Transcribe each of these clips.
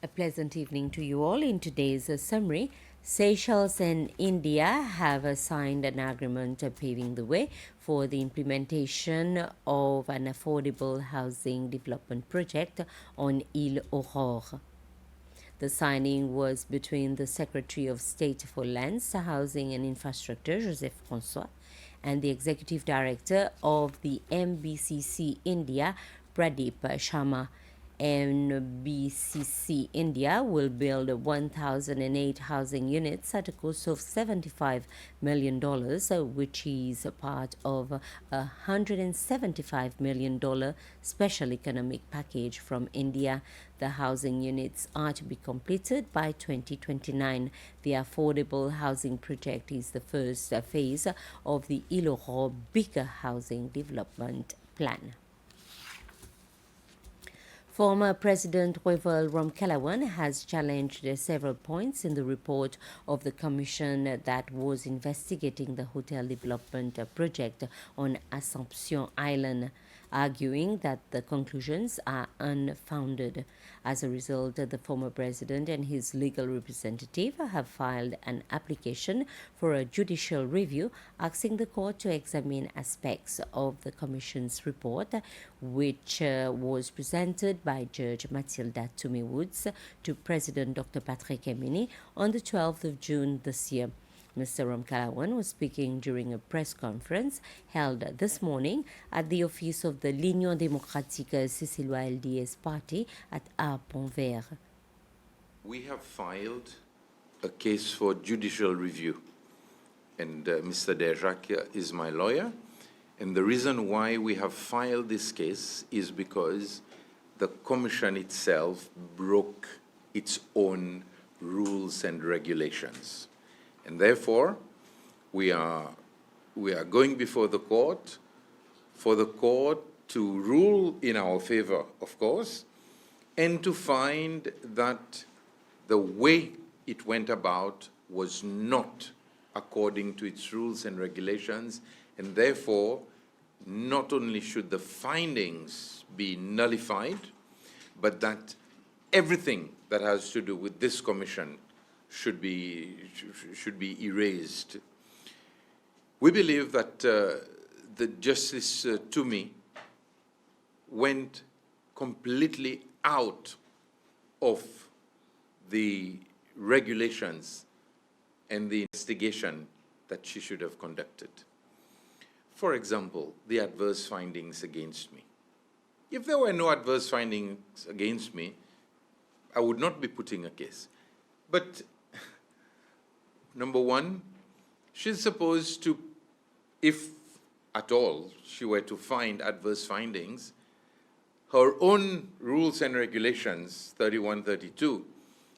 A pleasant evening to you all. In today's summary, Seychelles and India have signed an agreement paving the way for the implementation of an affordable housing development project on Île Aurore. The signing was between the Secretary of State for Lands, Housing and Infrastructure, Joseph François, and the Executive Director of the MBCC India, Pradeep Sharma. MBCC India will build 1,008 housing units at a cost of $75 million, which is part of a $175 million special economic package from India. The housing units are to be completed by 2029. The affordable housing project is the first phase of the Île Aurore bigger housing development plan. Former President Wavel Ramkalawan has challenged several points in the report of the commission that was investigating the hotel development project on Assumption Island, arguing that the conclusions are unfounded. As a result, the former president and his legal representative have filed an application for a judicial review, asking the court to examine aspects of the commission's report, which was presented by Judge Matilda Toomey-Woods to President Dr. Patrick Emini on the 12th of June this year. Mr. Ramkalawan was speaking during a press conference held this morning at the office of the l'Union démocratique Cécilois LDS party at Pont-Vert. We have filed a case for judicial review, and Mr. Dejac is my lawyer. And the reason why we have filed this case is because the commission itself broke its own rules and regulations. And therefore, we are going before the court for the court to rule in our favor, of course, and to find that the way it went about was not according to its rules and regulations, and therefore, not only should the findings be nullified, but that everything that has to do with this commission should be erased. We believe that the Justice Toomey went completely out of the regulations and the investigation that she should have conducted. For example, the adverse findings against me. If there were no adverse findings against me, I would not be putting a case. But number one, she's supposed to, if at all she were to find adverse findings, her own rules and regulations, 3132,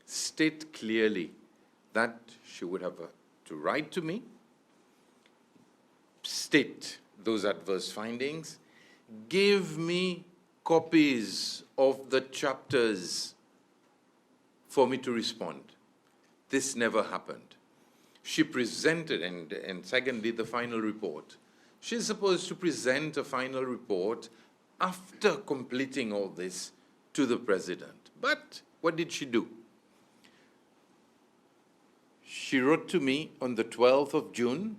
state clearly that she would have to write to me, state those adverse findings, give me copies of the chapters for me to respond. This never happened. She presented, and secondly, the final report. She's supposed to present a final report after completing all this to the president. But what did she do? She wrote to me on the 12th of June.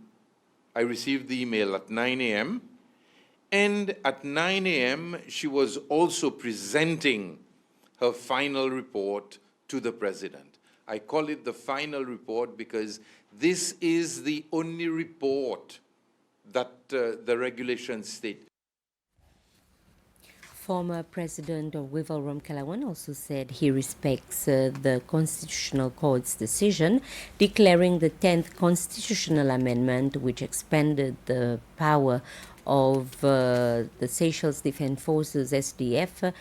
I received the email at 9 a.m. And at 9 a.m., she was also presenting her final report to the president. I call it the final report because this is the only report that the regulations state. Former President Wavel Ramkalawan also said he respects the Constitutional Court's decision declaring the 10th Constitutional Amendment, which expanded the power of the Seychelles Defense Forces, SDF,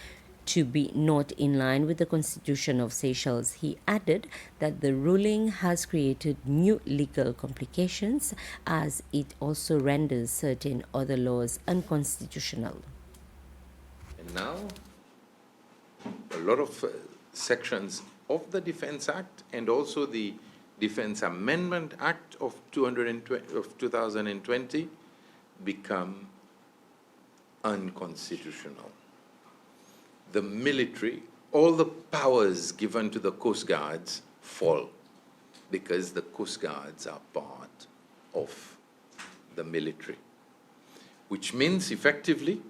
to be not in line with the Constitution of Seychelles. He added that the ruling has created new legal complications as it also renders certain other laws unconstitutional. And now, a lot of sections of the Defense Act and also the Defense Amendment Act of 2020 become unconstitutional. The military, all the powers given to the Coast Guards fall because the Coast Guards are part of the military, which means effectively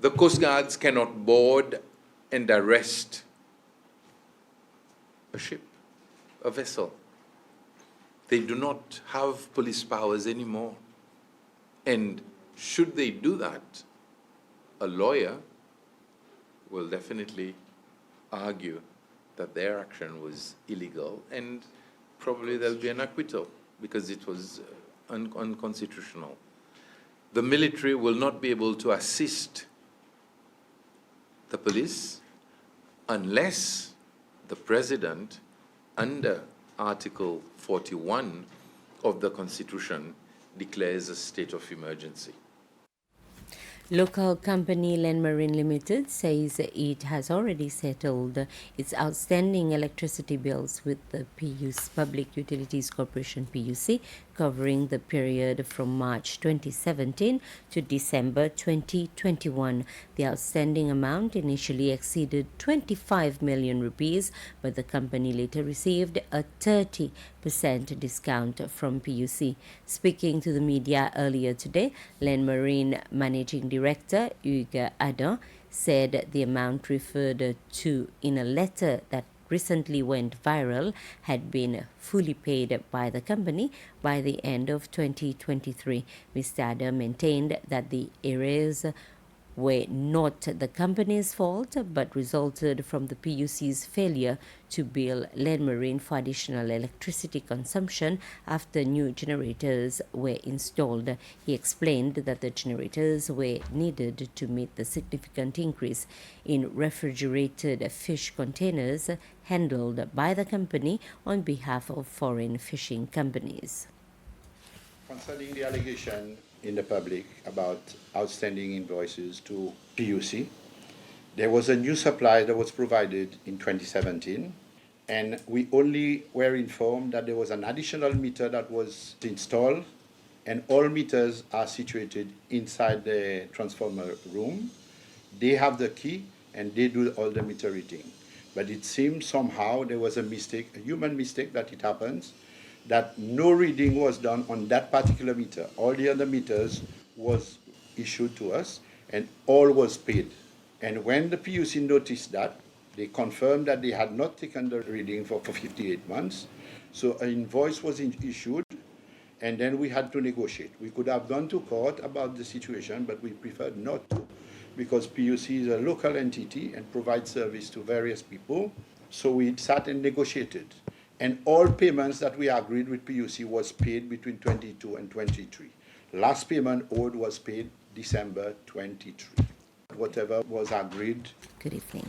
the Coast Guards cannot board and arrest a ship, a vessel. They do not have police powers anymore. And should they do that, a lawyer will definitely argue that their action was illegal, and probably there'll be an acquittal because it was unconstitutional. The military will not be able to assist the police unless the president, under Article 41 of the Constitution, declares a state of emergency. Local company Landmarine Limited says it has already settled its outstanding electricity bills with the Public Utilities Corporation (PUC), covering the period from March 2017 to December 2021. The outstanding amount initially exceeded 25 million rupees, but the company later received a 30% discount from PUC. Speaking to the media earlier today, Landmarine Managing Director Hugues Adam said the amount referred to in a letter that recently went viral had been fully paid by the company by the end of 2023. Mr. Adam maintained that the arrears were not the company's fault but resulted from the PUC's failure to bill Landmarine for additional electricity consumption after new generators were installed. He explained that the generators were needed to meet the significant increase in refrigerated fish containers handled by the company on behalf of foreign fishing companies. Concerning the allegation in the public about outstanding invoices to PUC, there was a new supply that was provided in 2017, and we only were informed that there was an additional meter that was installed, and all meters are situated inside the transformer room. They have the key and they do all the meter reading. But it seems somehow there was a mistake, a human mistake, that it happens, that no reading was done on that particular meter. All the other meters was issued to us and all was paid. And when the PUC noticed that, they confirmed that they had not taken the reading for 58 months. So an invoice was issued, and then we had to negotiate. We could have gone to court about the situation, but we preferred not to, because PUC is a local entity and provides service to various people. So we sat and negotiated. And all payments that we agreed with PUC was paid between 22 and 23. Last payment owed was paid December 23. Whatever was agreed. Good evening.